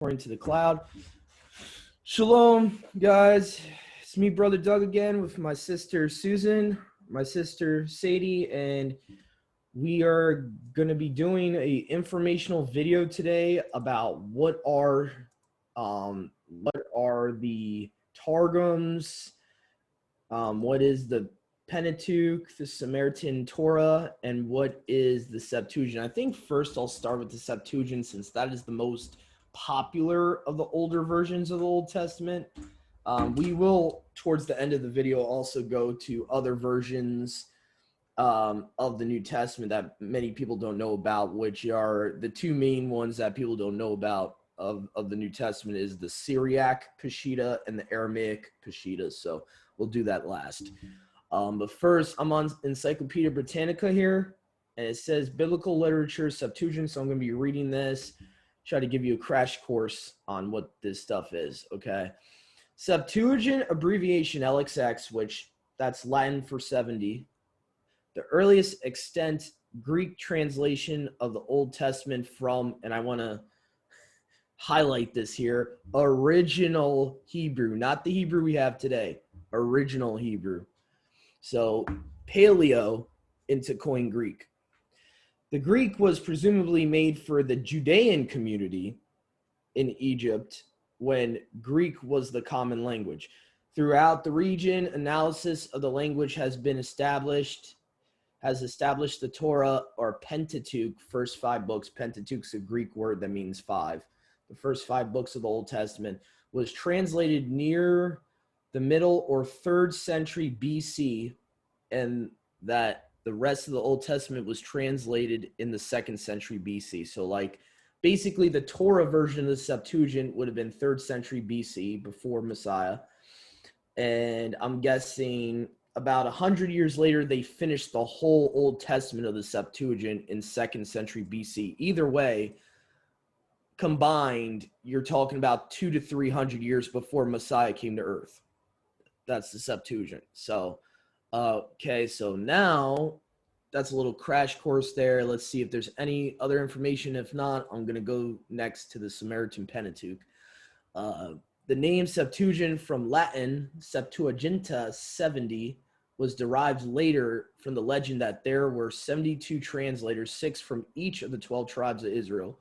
according to the cloud. Shalom, guys. It's me, Brother Doug, again with my sister Susan, my sister Sadie, and we are going to be doing a informational video today about what are the Targums, what is the Pentateuch, the Samaritan Torah, and what is the Septuagint. I think first I'll start with the Septuagint since that is the most popular of the older versions of the Old Testament. We will, towards the end of the video, also go to other versions of the New Testament that many people don't know about, which are the two main ones that people don't know about of the New Testament is the Syriac Peshitta and the Aramaic Peshitta. So we'll do that last. But first, I'm on Encyclopedia Britannica here, and it says Biblical Literature Septuagint, so I'm going to be reading this, try to give you a crash course on what this stuff is, okay? Septuagint, abbreviation LXX, which that's Latin for 70, the earliest extant Greek translation of the Old Testament from, and I want to highlight this here, original Hebrew, not the Hebrew we have today, original Hebrew. So Paleo into Koine Greek. The Greek was presumably made for the Judean community in Egypt when Greek was the common language. Throughout the region, analysis of the language has established the Torah or Pentateuch, first 5 books. Pentateuch's a Greek word that means 5. The first 5 books of the Old Testament was translated near the middle or 3rd century BC, and that the rest of the Old Testament was translated in the 2nd century BC. So like basically the Torah version of the Septuagint would have been 3rd century BC, before Messiah. And I'm guessing about 100 years later, they finished the whole Old Testament of the Septuagint in 2nd century BC. Either way, combined, you're talking about 200 to 300 years before Messiah came to earth. That's the Septuagint. So, okay, so now that's a little crash course there. Let's see if there's any other information. If not, I'm going to go next to the Samaritan Pentateuch. The name Septuagint from Latin, Septuaginta, 70, was derived later from the legend that there were 72 translators, 6 from each of the 12 tribes of Israel,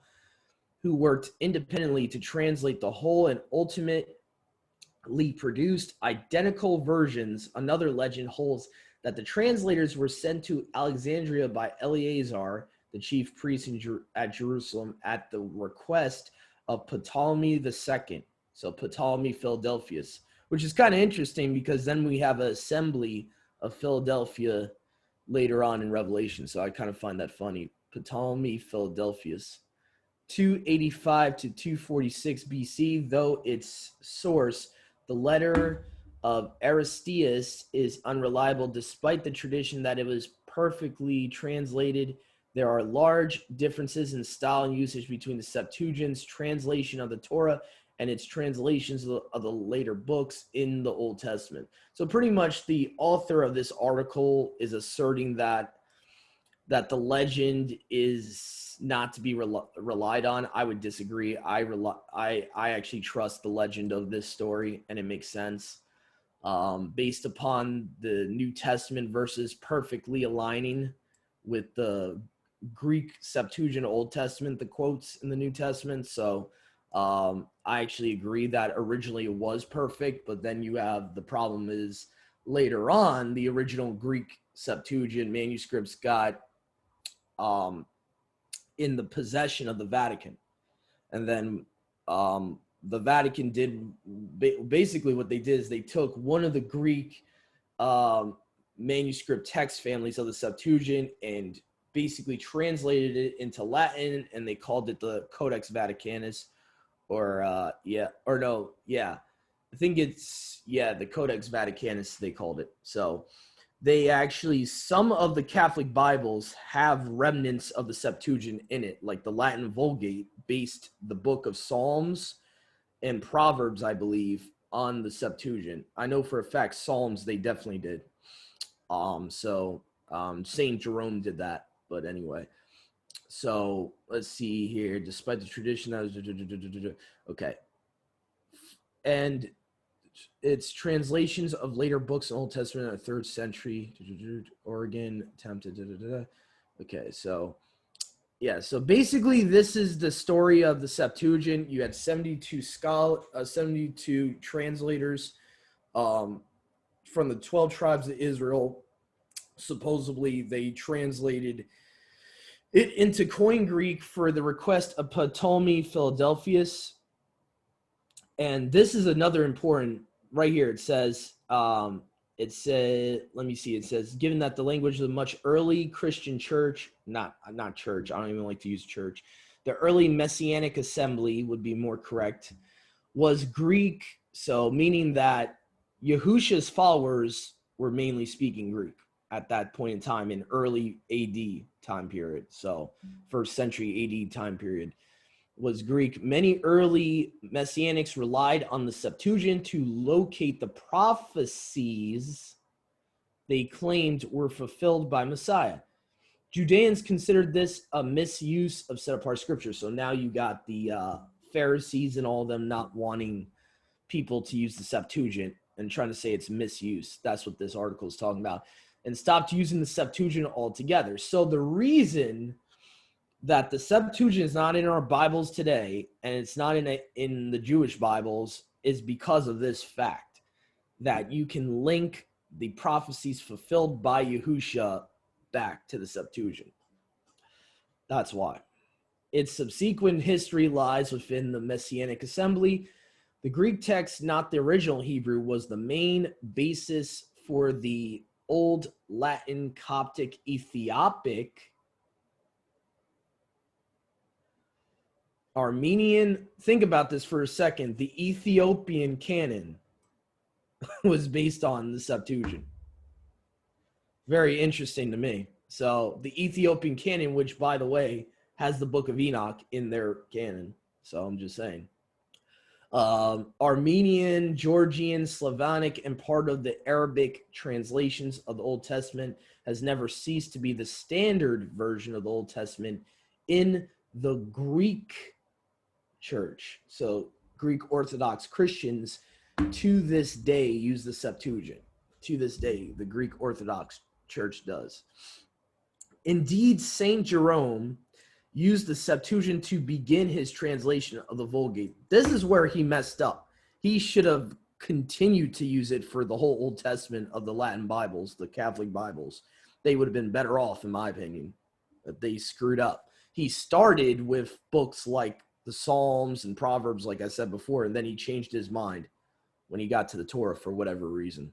who worked independently to translate the whole and ultimately produced identical versions. Another legend holds that the translators were sent to Alexandria by Eleazar, the chief priest at Jerusalem, at the request of Ptolemy II. So Ptolemy Philadelphus, which is kind of interesting because then we have an assembly of Philadelphia later on in Revelation. So I kind of find that funny. Ptolemy Philadelphus. 285 to 246 BC, though its source, the letter of Aristeas, is unreliable despite the tradition that it was perfectly translated. There are large differences in style and usage between the Septuagint's translation of the Torah and its translations of the later books in the Old Testament. So pretty much the author of this article is asserting that the legend is not to be relied on. I would disagree. I actually trust the legend of this story, and it makes sense. Based upon the New Testament verses perfectly aligning with the Greek Septuagint Old Testament, the quotes in the New Testament. So I actually agree that originally it was perfect, but then you have the problem is later on, the original Greek Septuagint manuscripts got in the possession of the Vatican. And then the Vatican did basically what they did is they took one of the Greek manuscript text families of the Septuagint and basically translated it into Latin, and they called it the Codex Vaticanus, I think it's, the Codex Vaticanus, they called it. So they actually, some of the Catholic Bibles have remnants of the Septuagint in it, like the Latin Vulgate based the book of Psalms and Proverbs, I believe, on the Septuagint. I know for a fact Psalms, they definitely did. Saint Jerome did that, but anyway. So let's see here. Despite the tradition that was okay, and it's translations of later books in the Old Testament in the 3rd century. Oregon attempted. Okay, so yeah, so basically this is the story of the Septuagint. You had 72 translators from the 12 tribes of Israel. Supposedly they translated it into Koine Greek for the request of Ptolemy Philadelphus. And this is another important, right here it says, let me see, it says, given that the language of the much early Christian church, not church, I don't even like to use church, the early Messianic assembly would be more correct, was Greek, so meaning that Yahusha's followers were mainly speaking Greek at that point in time in early AD time period, so 1st century AD time period was Greek. Many early Messianics relied on the Septuagint to locate the prophecies they claimed were fulfilled by Messiah. Judeans considered this a misuse of set-apart scripture. So now you got the Pharisees and all of them not wanting people to use the Septuagint and trying to say it's misuse. That's what this article is talking about. And stopped using the Septuagint altogether. So the reason that the Septuagint is not in our Bibles today, and it's not in the Jewish Bibles, is because of this fact, that you can link the prophecies fulfilled by Yahusha back to the Septuagint. That's why. Its subsequent history lies within the Messianic assembly. The Greek text, not the original Hebrew, was the main basis for the Old Latin, Coptic, Ethiopic, Armenian. Think about this for a second. The Ethiopian canon was based on the Septuagint. Very interesting to me. So the Ethiopian canon, which by the way has the Book of Enoch in their canon. So I'm just saying. Armenian, Georgian, Slavonic, and part of the Arabic translations of the Old Testament has never ceased to be the standard version of the Old Testament in the Greek church. So Greek Orthodox Christians to this day use the Septuagint. To this day, the Greek Orthodox Church does. Indeed, Saint Jerome used the Septuagint to begin his translation of the Vulgate. This is where he messed up. He should have continued to use it for the whole Old Testament of the Latin Bibles, the Catholic Bibles. They would have been better off, in my opinion, but they screwed up. He started with books like the Psalms and Proverbs, like I said before, and then he changed his mind when he got to the Torah for whatever reason.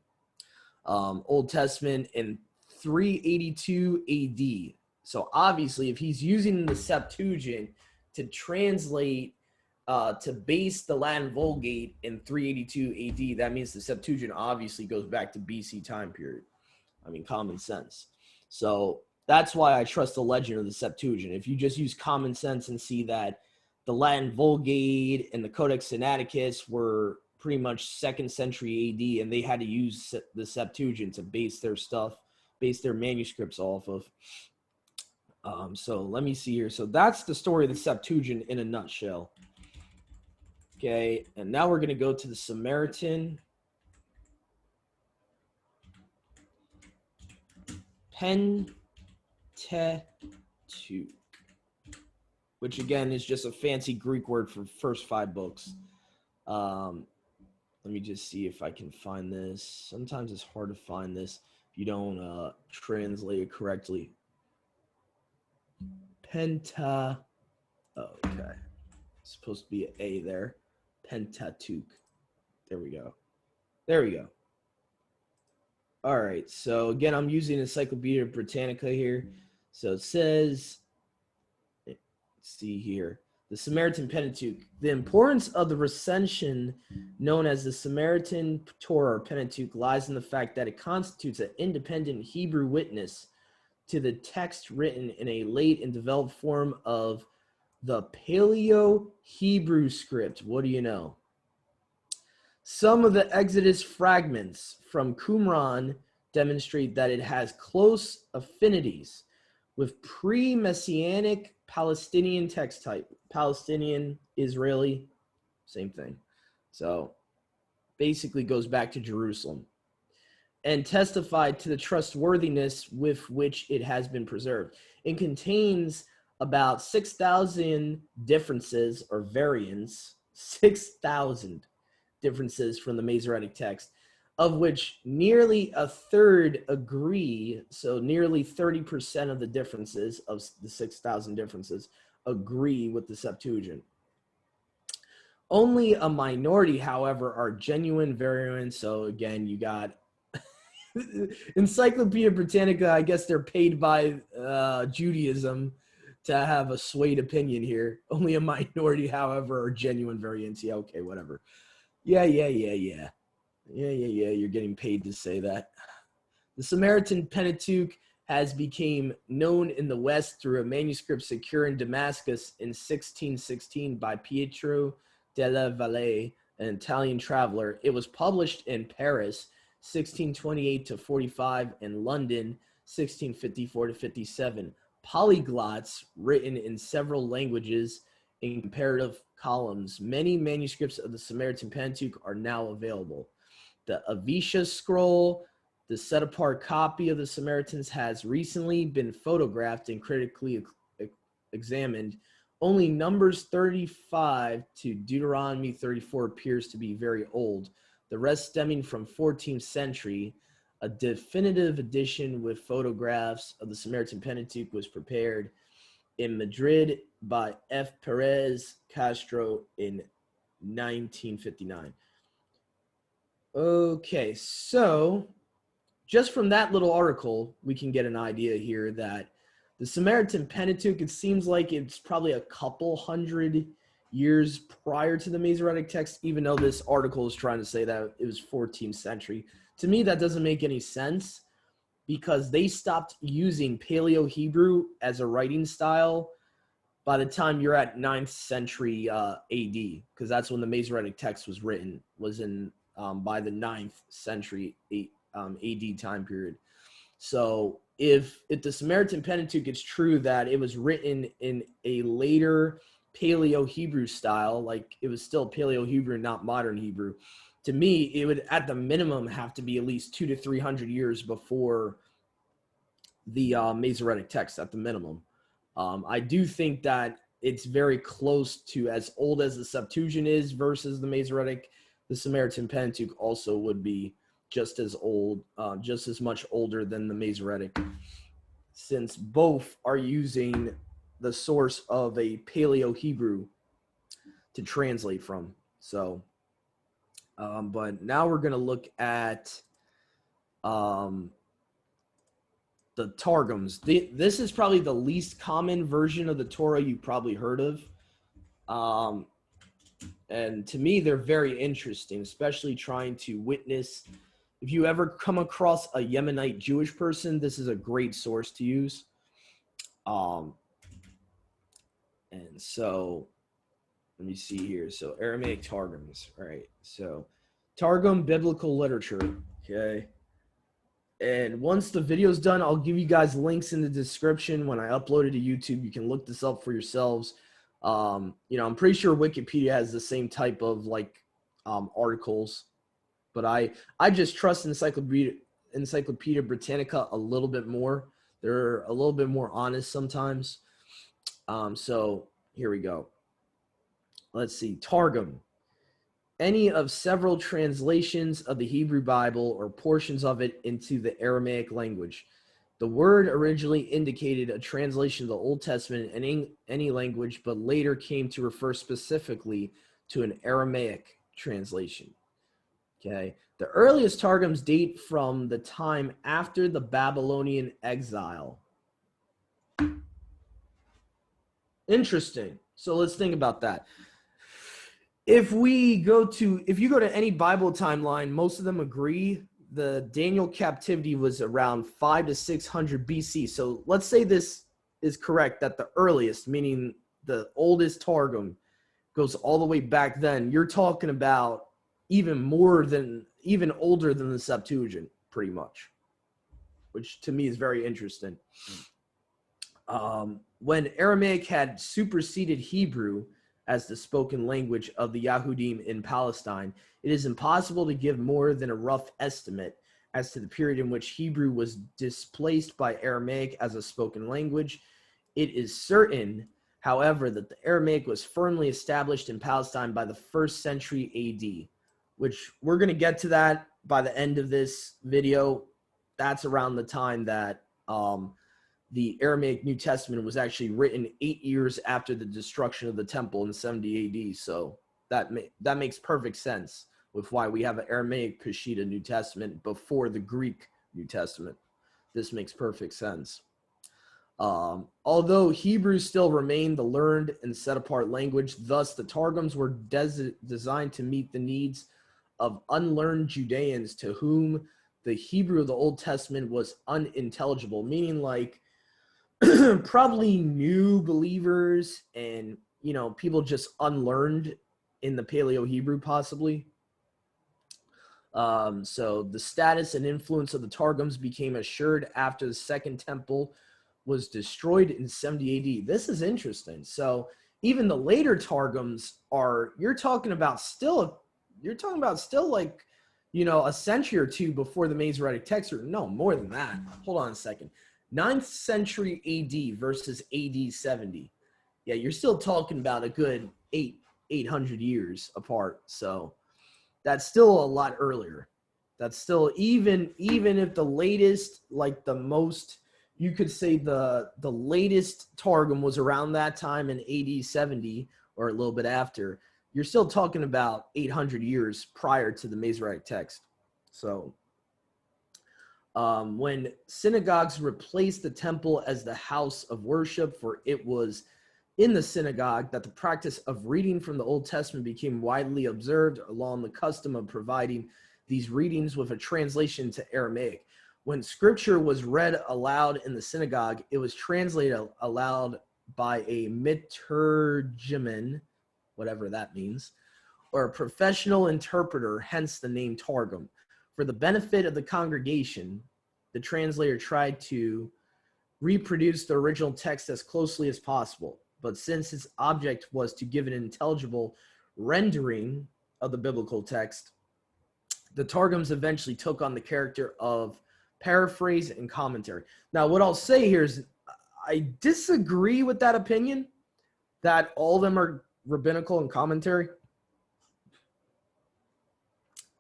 Old Testament in 382 AD. So obviously, if he's using the Septuagint to translate, to base the Latin Vulgate in 382 AD, that means the Septuagint obviously goes back to BC time period. I mean, common sense. So that's why I trust the legend of the Septuagint. If you just use common sense and see that the Latin Vulgate and the Codex Sinaiticus were pretty much 2nd century AD, and they had to use the Septuagint to base their stuff, base their manuscripts off of. So let me see here. So that's the story of the Septuagint in a nutshell. Okay, and now we're going to go to the Samaritan Pentateuch, which again is just a fancy Greek word for first 5 books. Let me just see if I can find this. Sometimes it's hard to find this if you don't translate it correctly. Okay. It's supposed to be an A there. Pentateuch. There we go. All right. So again, I'm using Encyclopedia Britannica here. So it says, let's see here. The Samaritan Pentateuch. The importance of the recension known as the Samaritan Torah or Pentateuch lies in the fact that it constitutes an independent Hebrew witness to the text written in a late and developed form of the Paleo-Hebrew script. What do you know? Some of the Exodus fragments from Qumran demonstrate that it has close affinities with pre-Messianic Palestinian text type. Palestinian, Israeli, same thing. So basically goes back to Jerusalem, and testified to the trustworthiness with which it has been preserved. It contains about 6,000 differences or variants, 6,000 differences from the Masoretic text, of which nearly a third agree. So nearly 30% of the differences of the 6,000 differences agree with the Septuagint. Only a minority, however, are genuine variants. So again, you got Encyclopedia Britannica. I guess they're paid by Judaism to have a swayed opinion here. Only a minority, however, are genuine variants. Yeah, okay, whatever. Yeah. You're getting paid to say that. The Samaritan Pentateuch has become known in the West through a manuscript secured in Damascus in 1616 by Pietro della Valle, an Italian traveler. It was published in Paris 1628 to 45, and London 1654 to 57. Polyglots written in several languages in comparative columns. Many manuscripts of the Samaritan Pentateuch are now available. The Avisha scroll, the set-apart copy of the Samaritans, has recently been photographed and critically examined. Only Numbers 35 to Deuteronomy 34 appears to be very old, the rest stemming from 14th century. A definitive edition with photographs of the Samaritan Pentateuch was prepared in Madrid by F. Perez Castro in 1959. Okay, so just from that little article, we can get an idea here that the Samaritan Pentateuch, it seems like it's probably a couple hundred years prior to the Masoretic text, even though this article is trying to say that it was 14th century. To me, that doesn't make any sense because they stopped using Paleo-Hebrew as a writing style by the time you're at 9th century AD, because that's when the Masoretic text was written, was in by the 9th century AD time period. So if the Samaritan Pentateuch is true that it was written in a later Paleo-Hebrew style, like it was still Paleo-Hebrew, not modern Hebrew, to me, it would at the minimum have to be at least 200 to 300 years before the Masoretic text at the minimum. I do think that it's very close to as old as the Septuagint is versus the Masoretic. The Samaritan Pentateuch also would be just as old, just as much older than the Masoretic, since both are using the source of a Paleo-Hebrew to translate from. So, but now we're going to look at the Targums. This is probably the least common version of the Torah you probably heard of. And to me, they're very interesting, especially trying to witness. If you ever come across a Yemenite Jewish person, this is a great source to use. And so let me see here. So Aramaic Targums, all right. So Targum biblical literature, okay. And once the video's done, I'll give you guys links in the description when I upload it to YouTube. You can look this up for yourselves. I'm pretty sure Wikipedia has the same type of articles, but I just trust Encyclopedia Britannica a little bit more. They're a little bit more honest sometimes. So here we go. Let's see. Targum. Any of several translations of the Hebrew Bible or portions of it into the Aramaic language. The word originally indicated a translation of the Old Testament in any language, but later came to refer specifically to an Aramaic translation. Okay. The earliest Targums date from the time after the Babylonian exile. Interesting. So let's think about that. If you go to any Bible timeline, most of them agree the Daniel captivity was around 500 to 600 BC. So let's say this is correct, that the earliest, meaning the oldest Targum, goes all the way back then. You're talking about even older than the Septuagint, pretty much, which to me is very interesting. When Aramaic had superseded Hebrew as the spoken language of the Yahudim in Palestine, it is impossible to give more than a rough estimate as to the period in which Hebrew was displaced by Aramaic as a spoken language. It is certain, however, that the Aramaic was firmly established in Palestine by the 1st century AD, which we're going to get to that by the end of this video. That's around the time that the Aramaic New Testament was actually written 8 years after the destruction of the temple in 70 AD. So that makes perfect sense with why we have an Aramaic Peshitta New Testament before the Greek New Testament. This makes perfect sense. Although Hebrew still remained the learned and set-apart language, thus the Targums were designed to meet the needs of unlearned Judeans to whom the Hebrew of the Old Testament was unintelligible, meaning like probably new believers and, you know, people just unlearned in the Paleo-Hebrew possibly. So the status and influence of the Targums became assured after the Second Temple was destroyed in 70 AD. This is interesting. So even the later Targums are, you're talking about still like, you know, a century or two before the Masoretic text, or no, more than that. Hold on a second. 9th century AD versus AD 70. Yeah, you're still talking about a good 800 years apart. So that's still a lot earlier. That's still, even if the latest, like the most, you could say the latest Targum was around that time in AD 70 or a little bit after, you're still talking about 800 years prior to the Masoretic text. So when synagogues replaced the temple as the house of worship, for it was in the synagogue that the practice of reading from the Old Testament became widely observed, along the custom of providing these readings with a translation to Aramaic. When scripture was read aloud in the synagogue, it was translated aloud by a miturgiman, whatever that means, or a professional interpreter, hence the name Targum. For the benefit of the congregation, the translator tried to reproduce the original text as closely as possible. But since its object was to give an intelligible rendering of the biblical text, the Targums eventually took on the character of paraphrase and commentary. Now, what I'll say here is I disagree with that opinion that all of them are rabbinical and commentary.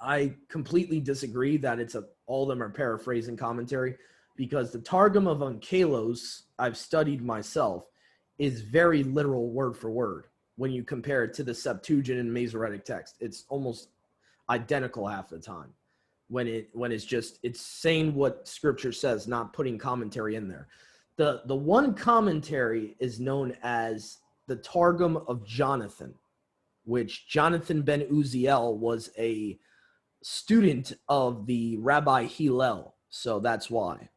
I completely disagree that all of them are paraphrase and commentary, because the Targum of Onkelos, I've studied myself, is very literal word for word when you compare it to the Septuagint and Masoretic text. It's almost identical half the time when it's saying what scripture says, not putting commentary in there. The one commentary is known as the Targum of Jonathan, which Jonathan ben Uziel was a student of the Rabbi Hillel, so that's why.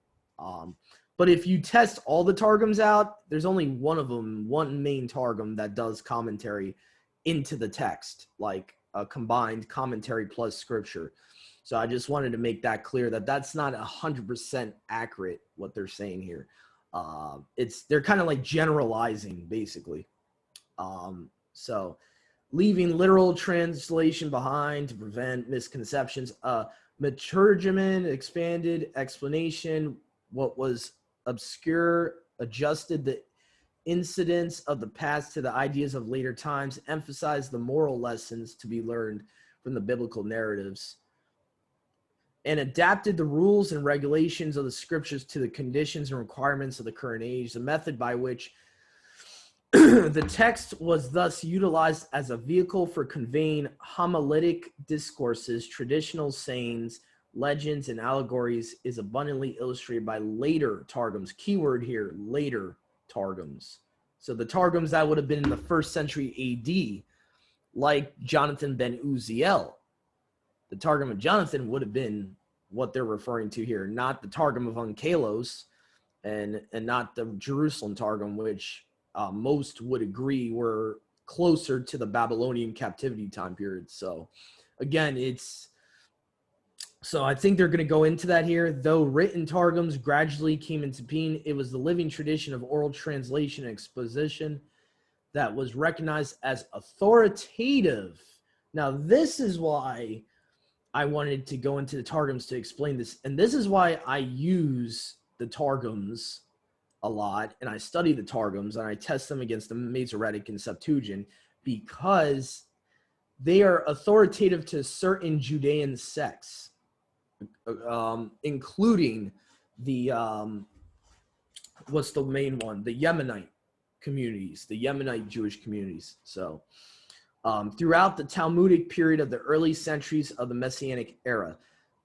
But if you test all the Targums out, there's only one of them, one main Targum that does commentary into the text, like a combined commentary plus scripture. So I just wanted to make that clear that that's not 100% accurate what they're saying here. They're kind of like generalizing basically. So leaving literal translation behind to prevent misconceptions. Maturgiman, expanded explanation, what was obscure, adjusted the incidents of the past to the ideas of later times, emphasized the moral lessons to be learned from the biblical narratives, and adapted the rules and regulations of the scriptures to the conditions and requirements of the current age, the method by which the text was thus utilized as a vehicle for conveying homiletic discourses, traditional sayings, legends, and allegories is abundantly illustrated by later Targums. Keyword here, later Targums. So the Targums that would have been in the 1st century AD, like Jonathan ben Uziel, the Targum of Jonathan would have been what they're referring to here, not the Targum of Onkelos and not the Jerusalem Targum, which most would agree were closer to the Babylonian captivity time period. So again, So I think they're going to go into that here. Though written Targums gradually came into being, it was the living tradition of oral translation and exposition that was recognized as authoritative. Now, this is why I wanted to go into the Targums to explain this. And this is why I use the Targums a lot, and I study the Targums, and I test them against the Masoretic and Septuagint, because they are authoritative to certain Judean sects, including the, what's the main one? The Yemenite communities, the Yemenite Jewish communities. So throughout the Talmudic period of the early centuries of the Messianic era,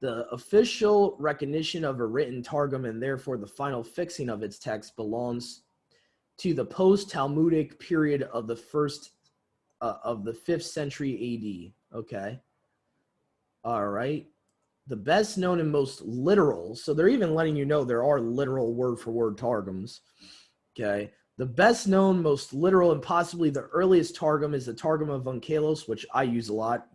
the official recognition of a written Targum, and therefore the final fixing of its text, belongs to the post-Talmudic period of the 5th century AD. Okay. All right. The best known and most literal, so they're even letting you know there are literal word-for-word Targums. Okay. The best known, most literal, and possibly the earliest Targum is the Targum of Onkelos, which I use a lot.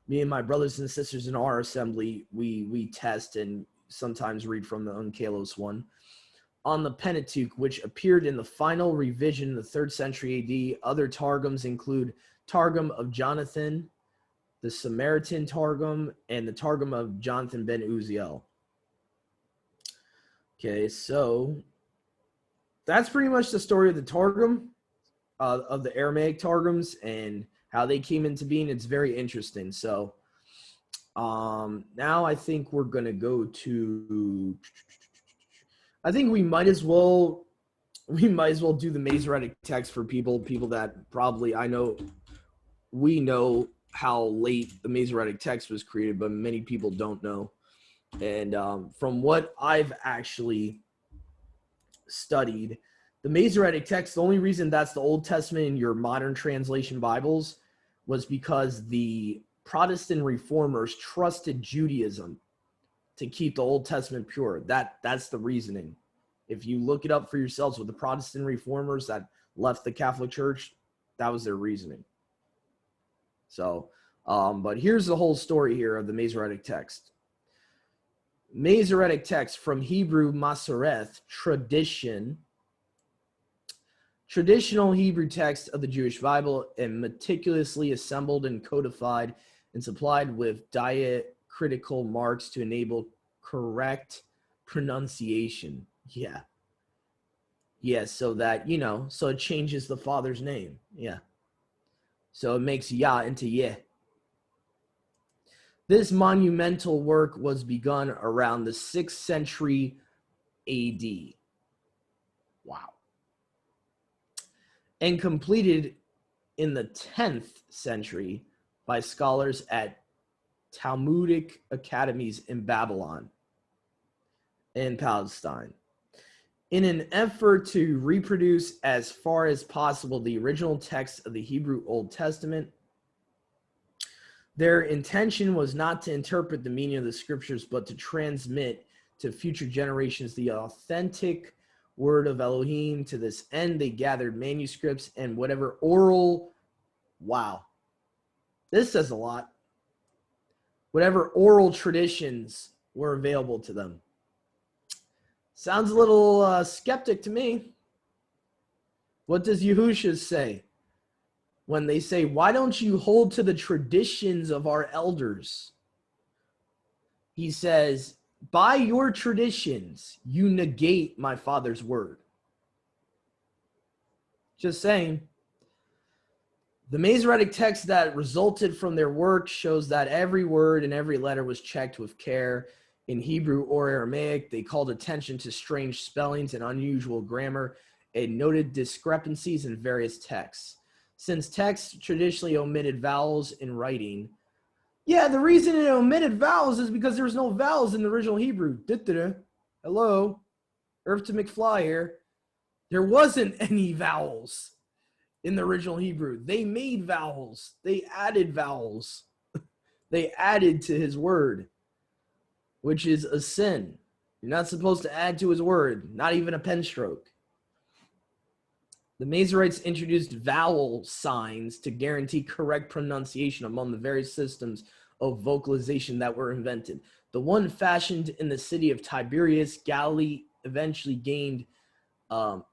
Me and my brothers and sisters in our assembly, we test and sometimes read from the Onkelos one. On the Pentateuch, which appeared in the final revision in the 3rd century AD. Other Targums include Targum of Jonathan, the Samaritan Targum, and the Targum of Jonathan ben Uziel. Okay, so that's pretty much the story of the Targum, of the Aramaic Targums, and how they came into being. It's very interesting. So now I think we're going to go to, I think we might as well do the Masoretic text for people that probably, we know how late the Masoretic text was created, but many people don't know. And from what I've actually studied, the Masoretic text, the only reason that's the Old Testament in your modern translation Bibles was because the Protestant reformers trusted Judaism to keep the Old Testament pure. That's the reasoning. If you look it up for yourselves, with the Protestant reformers that left the Catholic Church, that was their reasoning. So, but here's the whole story here of the Masoretic text. Masoretic text, from Hebrew Masoreth, traditional Hebrew text of the Jewish Bible, and meticulously assembled and codified and supplied with diacritical marks to enable correct pronunciation. Yeah, so that, so it changes the Father's name. Yeah. So it makes Yah into Yeh. This monumental work was begun around the 6th century AD. Wow. And completed in the 10th century by scholars at Talmudic academies in Babylon and Palestine. In an effort to reproduce as far as possible the original text of the Hebrew Old Testament, their intention was not to interpret the meaning of the scriptures, but to transmit to future generations the authentic word of Elohim. To this end, they gathered manuscripts and whatever oral, this says a lot, whatever oral traditions were available to them. Sounds a little skeptic to me. What does Yahushua say when they say, why don't you hold to the traditions of our elders? He says, by your traditions, you negate my Father's word. Just saying. The Masoretic text that resulted from their work shows that every word and every letter was checked with care. In Hebrew or Aramaic, they called attention to strange spellings and unusual grammar and noted discrepancies in various texts. Since texts traditionally omitted vowels in writing, the reason it omitted vowels is because there was no vowels in the original Hebrew. Hello, Earth to McFly here. There wasn't any vowels in the original Hebrew. They made vowels. They added vowels. They added to his word, which is a sin. You're not supposed to add to his word, not even a pen stroke. The Masoretes introduced vowel signs to guarantee correct pronunciation among the various systems of vocalization that were invented. The one fashioned in the city of Tiberias, Galilee, eventually gained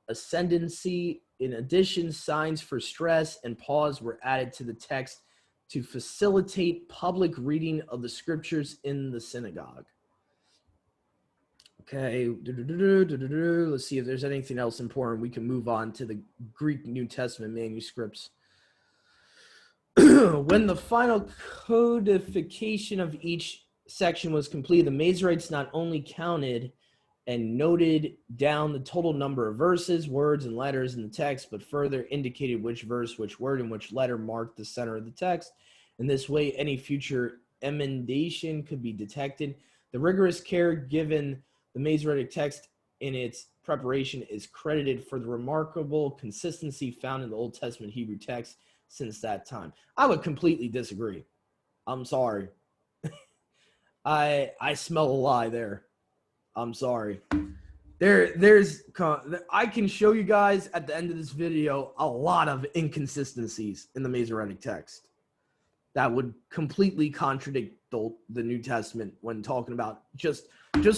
ascendancy. In addition, signs for stress and pause were added to the text to facilitate public reading of the scriptures in the synagogue. Okay, let's see if there's anything else important. We can move on to the Greek New Testament manuscripts. When the final codification of each section was complete, the Masoretes not only counted and noted down the total number of verses, words, and letters in the text, but further indicated which verse, which word, and which letter marked the center of the text. In this way, any future emendation could be detected. The rigorous care given the Masoretic text in its preparation is credited for the remarkable consistency found in the Old Testament Hebrew text since that time. I would completely disagree. I'm sorry. I smell a lie there. I'm sorry. I can show you guys at the end of this video a lot of inconsistencies in the Masoretic text that would completely contradict the New Testament when talking about just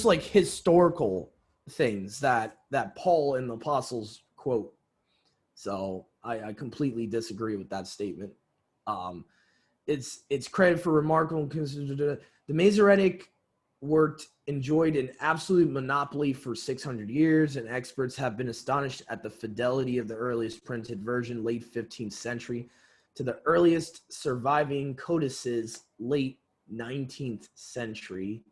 like historical things that Paul and the apostles quote. So I completely disagree with that statement. It's credit for remarkable. The Masoretic enjoyed an absolute monopoly for 600 years, and experts have been astonished at the fidelity of the earliest printed version, late 15th century, to the earliest surviving codices, late 19th century.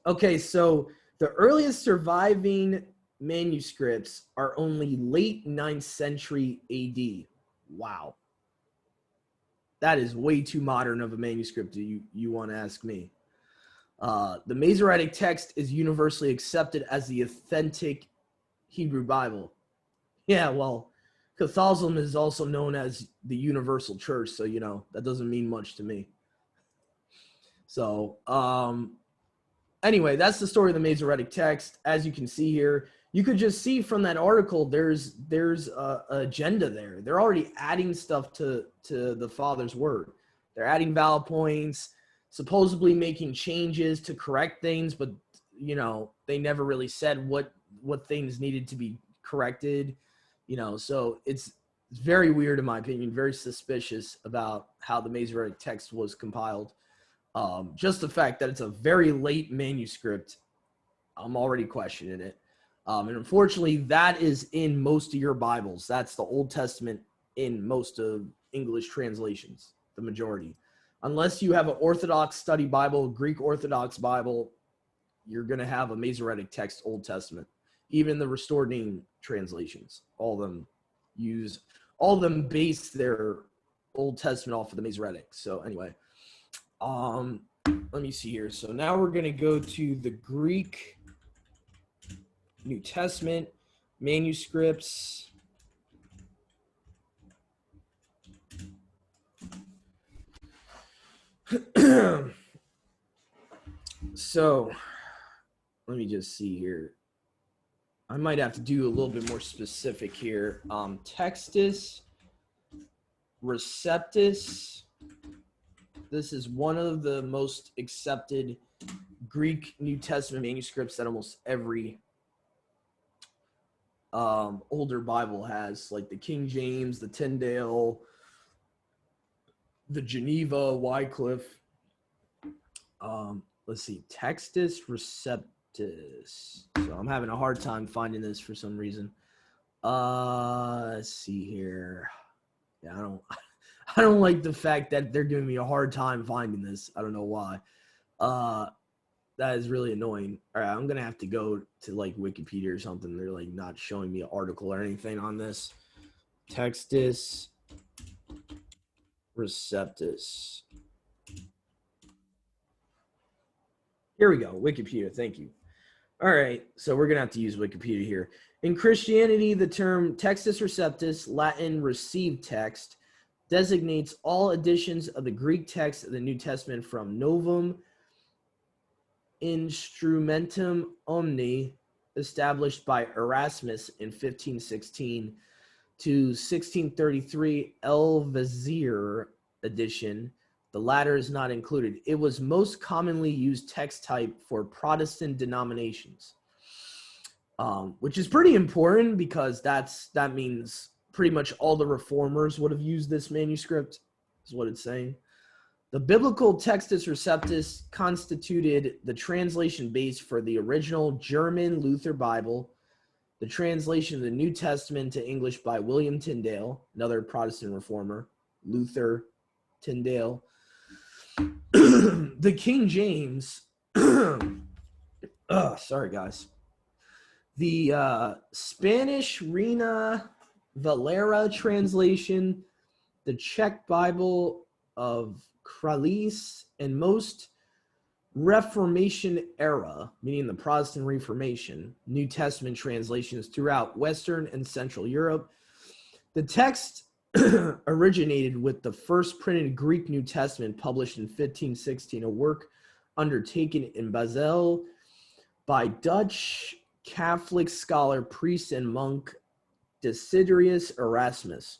Okay, so the earliest surviving manuscripts are only late 9th century AD. Wow. That is way too modern of a manuscript, you want to ask me. The Masoretic text is universally accepted as the authentic Hebrew Bible. Yeah, well, Catholicism is also known as the universal church, so, that doesn't mean much to me. So, anyway, that's the story of the Masoretic text. As you can see here, you could just see from that article, there's an agenda there. They're already adding stuff to the Father's word. They're adding vowel points, supposedly making changes to correct things, but they never really said what things needed to be corrected. So it's very weird in my opinion, very suspicious about how the Masoretic text was compiled. Just the fact that it's a very late manuscript, I'm already questioning it. And unfortunately, that is in most of your Bibles. That's the Old Testament in most of English translations, the majority. Unless you have an Orthodox study Bible, Greek Orthodox Bible, you're going to have a Masoretic text Old Testament. Even the Restored Name translations, all of them base their Old Testament off of the Masoretic. So anyway, let me see here. So now we're going to go to the Greek New Testament manuscripts. So let me just see here. I might have to do a little bit more specific here. Textus Receptus. This is one of the most accepted Greek New Testament manuscripts that almost every older Bible has, like the King James, the Tyndale, the Geneva, Wycliffe. Let's see, Textus Receptus. So I'm having a hard time finding this for some reason. Let's see here. Yeah, I don't like the fact that they're giving me a hard time finding this. I don't know why. That is really annoying. All right, I'm gonna have to go to like Wikipedia or something. They're like not showing me an article or anything on this. Textus Receptus. Here we go, Wikipedia, thank you. All right, so we're going to have to use Wikipedia here. In Christianity, the term Textus Receptus, Latin received text, designates all editions of the Greek text of the New Testament from Novum Instrumentum Omni, established by Erasmus in 1516, to 1633 Elvisier edition, The latter is not included. It was most commonly used text type for Protestant denominations, which is pretty important because that means pretty much all the reformers would have used this manuscript, is what it's saying. The biblical Textus Receptus constituted the translation base for the original German Luther Bible, the translation of the New Testament to English by William Tyndale, another Protestant reformer, Luther Tyndale. The King James, sorry guys. The Spanish Reina Valera translation, the Czech Bible of Kralis, and most Reformation era, meaning the Protestant Reformation, New Testament translations throughout Western and Central Europe. The text originated with the first printed Greek New Testament published in 1516, a work undertaken in Basel by Dutch Catholic scholar, priest, and monk Desiderius Erasmus.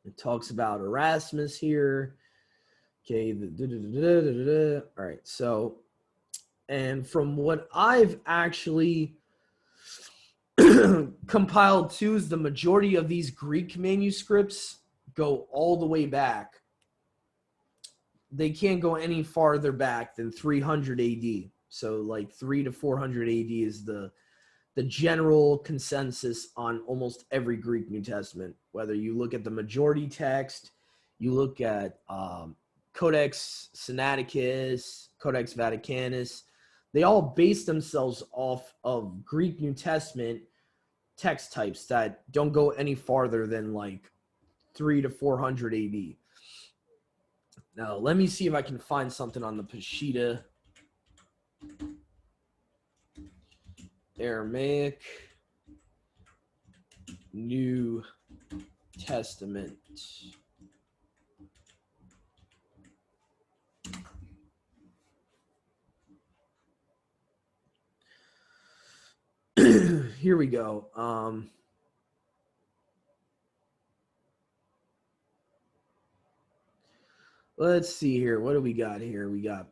It talks about Erasmus here. Okay, all right, so, and from what I've actually compiled too is the majority of these Greek manuscripts go all the way back. They can't go any farther back than 300 AD. So like 300 to 400 AD is the general consensus on almost every Greek New Testament. Whether you look at the majority text, you look at Codex Sinaiticus, Codex Vaticanus, they all base themselves off of Greek New Testament text types that don't go any farther than like 300 to 400 AD. Now, let me see if I can find something on the Peshitta. Aramaic New Testament. Here we go. Let's see here. What do we got here? We got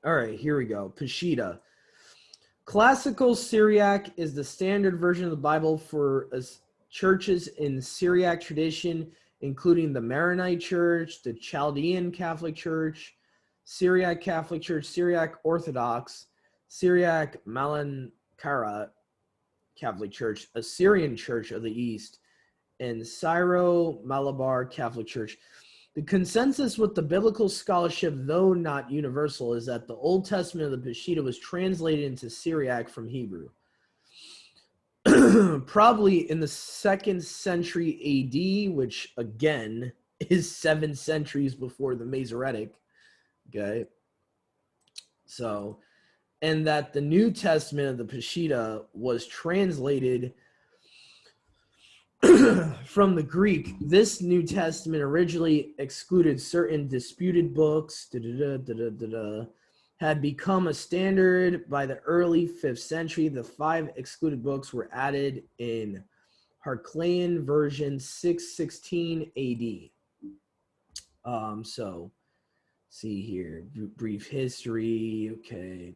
all right, here we go. Peshitta. Classical Syriac is the standard version of the Bible for churches in Syriac tradition, including the Maronite Church, the Chaldean Catholic Church, Syriac Catholic Church, Syriac Orthodox, Syriac Malankara Catholic Church, Assyrian Church of the East, and Syro-Malabar Catholic Church. The consensus with the biblical scholarship, though not universal, is that the Old Testament of the Peshitta was translated into Syriac from Hebrew. Probably in the 2nd century AD, which again is 7 centuries before the Masoretic. Okay. So, and that the New Testament of the Peshitta was translated from the Greek. This New Testament originally excluded certain disputed books, had become a standard by the early 5th century. The 5 excluded books were added in Heraclean version 616 AD. So, see here, brief history. Okay.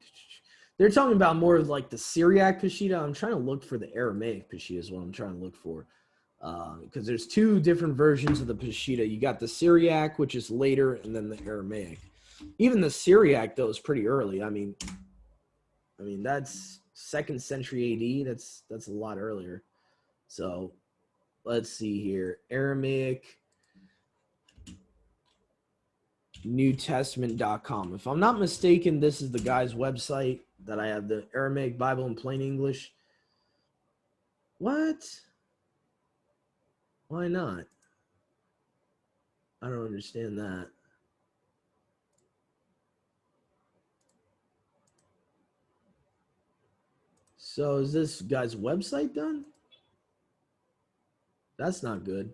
They're talking about more of like the Syriac Peshitta. I'm trying to look for the Aramaic Peshitta is what I'm trying to look for. Because there's 2 different versions of the Peshitta. You got the Syriac, which is later, and then the Aramaic. Even the Syriac, though, is pretty early. I mean, that's 2nd century AD. That's a lot earlier. So, let's see here. Aramaic newtestament.com. If I'm not mistaken, this is the guy's website that I have, the Aramaic Bible in plain English. What? Why not? I don't understand that. So is this guy's website done? That's not good.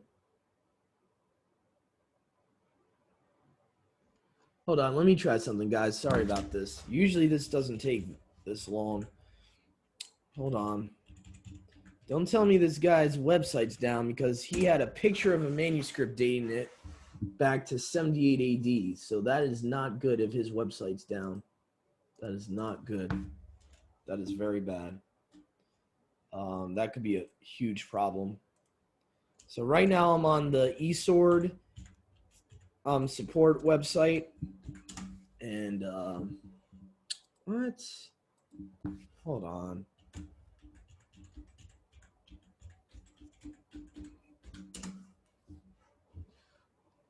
Hold on, let me try something, guys. Sorry about this. Usually this doesn't take this long. Hold on. Don't tell me this guy's website's down, because he had a picture of a manuscript dating it back to 78 AD. So that is not good if his website's down. That is not good. That is very bad. That could be a huge problem. So right now I'm on the eSword support website. And what? Hold on.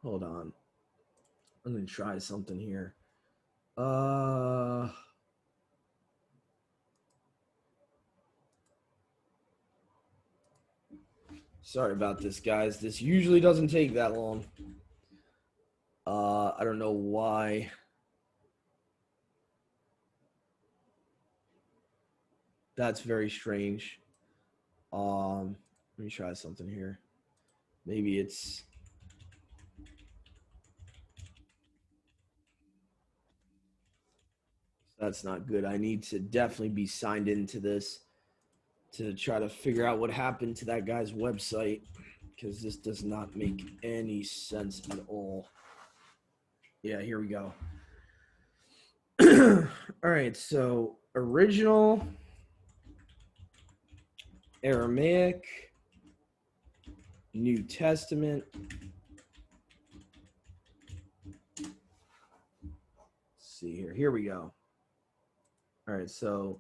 Hold on. I'm going to try something here. Sorry about this, guys. This usually doesn't take that long. I don't know why. That's very strange. Let me try something here. Maybe it's... That's not good. I need to definitely be signed into this to try to figure out what happened to that guy's website, because this does not make any sense at all. Yeah, here we go. All right, so original Aramaic New Testament. Let's see here. Here we go. All right, so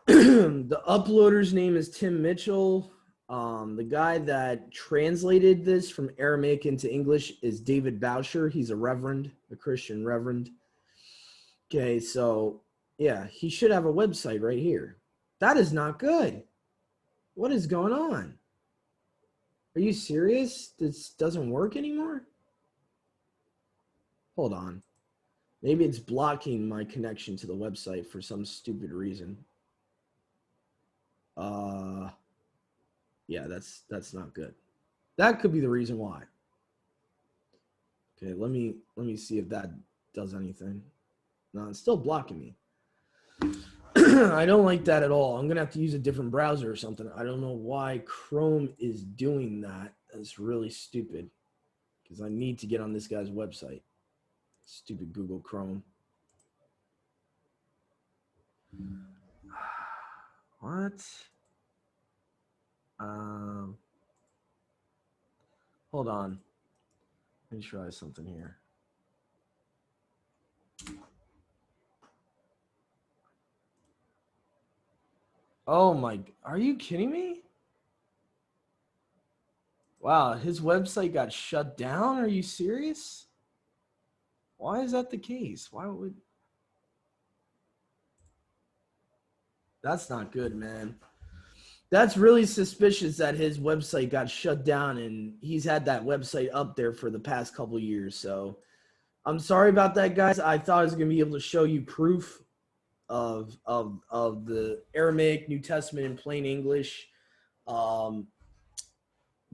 the uploader's name is Tim Mitchell. The guy that translated this from Aramaic into English is David Boucher. He's a reverend, a Christian reverend. Okay, so yeah, he should have a website right here. That is not good. What is going on? Are you serious? This doesn't work anymore? Hold on. Maybe it's blocking my connection to the website for some stupid reason. Yeah, that's not good. That could be the reason why. Okay, let me see if that does anything. No, it's still blocking me. I don't like that at all. I'm gonna have to use a different browser or something. I don't know why Chrome is doing that. That's really stupid, because I need to get on this guy's website. Stupid Google Chrome. What? Hold on. Let me try something here. Oh my, are you kidding me? Wow, his website got shut down? Are you serious? Why is that the case? Why would... That's not good, man. That's really suspicious that his website got shut down, and he's had that website up there for the past couple years. So I'm sorry about that, guys. I thought I was going to be able to show you proof of the Aramaic New Testament in plain English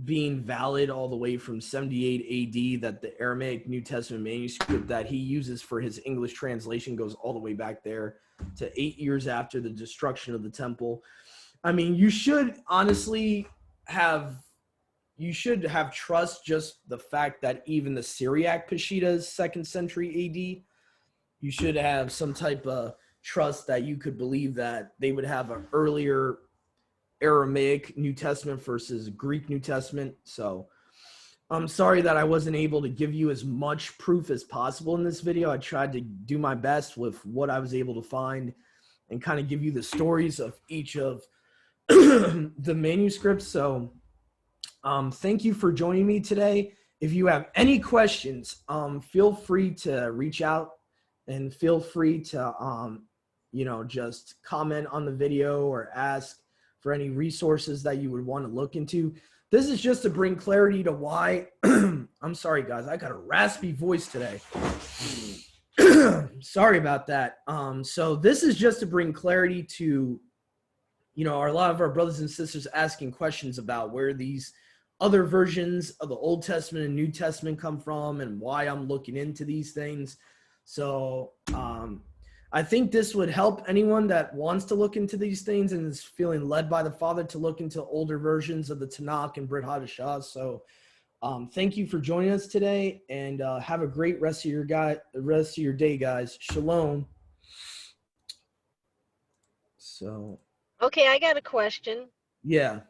being valid all the way from 78 AD, that the Aramaic New Testament manuscript that he uses for his English translation goes all the way back there to 8 years after the destruction of the temple. I mean, you should honestly have trust, just the fact that even the Syriac Peshitta is 2nd century AD. You should have some type of trust that you could believe that they would have an earlier Aramaic New Testament versus Greek New Testament. So I'm sorry that I wasn't able to give you as much proof as possible in this video. I tried to do my best with what I was able to find and kind of give you the stories of each of the manuscripts. So thank you for joining me today. If you have any questions, feel free to reach out, and feel free to just comment on the video or ask for any resources that you would want to look into. This is just to bring clarity to why I'm sorry, guys, I got a raspy voice today. Sorry about that. So this is just to bring clarity to a lot of our brothers and sisters asking questions about where these other versions of the Old Testament and New Testament come from and why I'm looking into these things. So I think this would help anyone that wants to look into these things and is feeling led by the Father to look into older versions of the Tanakh and Brit Hadashah. So thank you for joining us today, and have a great rest of your day, guys. Shalom. So. Okay, I got a question. Yeah.